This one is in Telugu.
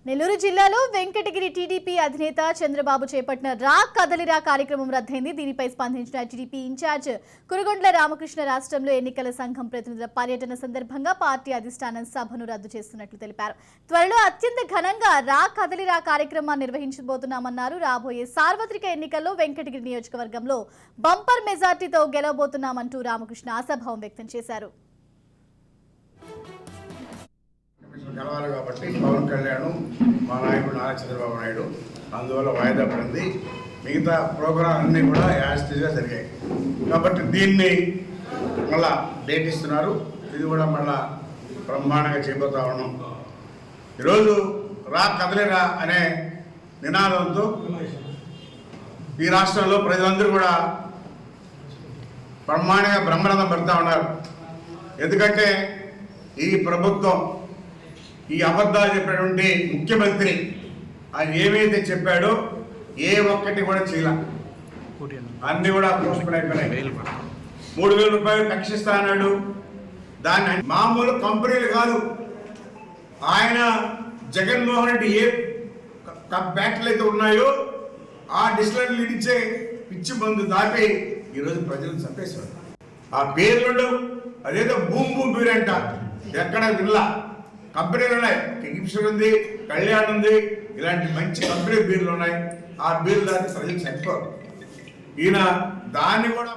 నెల్లూరు జిల్లాలో వెంకటగిరి టీడీపీ అధినేత చంద్రబాబు చేపట్టిన రా కదలిరా కార్యక్రమం రద్దయింది. దీనిపై స్పందించిన టీడీపీ ఇన్ఛార్జ్ కురుగొండ్ల రామకృష్ణ రాష్ట్రంలో ఎన్నికల సంఘం ప్రతినిధుల పర్యటన సందర్భంగా పార్టీ అధిష్టానం సభను రద్దు చేస్తున్నట్లు తెలిపారు. త్వరలో అత్యంత ఘనంగా రా కదలిరా కార్యక్రమాన్ని నిర్వహించబోతున్నామన్నారు. రాబోయే సార్వత్రిక ఎన్నికల్లో వెంకటగిరి నియోజకవర్గంలో బంపర్ మెజార్టీతో గెలవబోతున్నామంటూ రామకృష్ణ ఆశాభావం వ్యక్తం చేశారు. గెలవాలి కాబట్టి పవన్ కళ్యాణ్ మా నాయకుడు నారా చంద్రబాబు నాయుడు అందువల్ల వాయిదా పడింది. మిగతా ప్రోగ్రాం అన్నీ కూడా యాస్టీగా జరిగాయి కాబట్టి దీన్ని మళ్ళా డేట్ ఇస్తున్నారు. ఇది కూడా మళ్ళా బ్రహ్మాండంగా చేయబోతా ఉన్నాం. ఈరోజు రా కదలిరా అనే నినాదంతో ఈ రాష్ట్రంలో ప్రజలందరూ కూడా బ్రహ్మాండంగా బ్రహ్మరథం పెడతా ఉన్నారు. ఎందుకంటే ఈ ప్రభుత్వం ఈ అబద్ధాలు చెప్పినటువంటి ముఖ్యమంత్రి ఆయన ఏమైతే చెప్పాడో ఏ ఒక్కటి కూడా చేయాల, అన్నీ కూడా పోస్ట్పోన్ అయిపోయినాయి. 3,000 రూపాయలు రక్షిస్తా అన్నాడు. దాన్ని మామూలు కంపెనీలు కాదు, ఆయన జగన్మోహన్ రెడ్డి ఏ బ్యాటలు అయితే ఉన్నాయో ఆ డిస్టిలరీలు ఇచ్చే పిచ్చి మందు దాపి ఈరోజు ప్రజలను చంపేశాడు. ఆ పేర్లు అదేదో భూమి పేరు అంట, ఎక్కడ విల్లా కంపెనీలు ఉన్నాయి. కింగ్ఫిషర్ ఉంది, కళ్యాణ్ ఉంది, ఇలాంటి మంచి కంపెనీ బీర్లు ఉన్నాయి. ఆ బీర్లు దాన్ని ప్రజలు చనిపోరు. ఈయన దాన్ని కూడా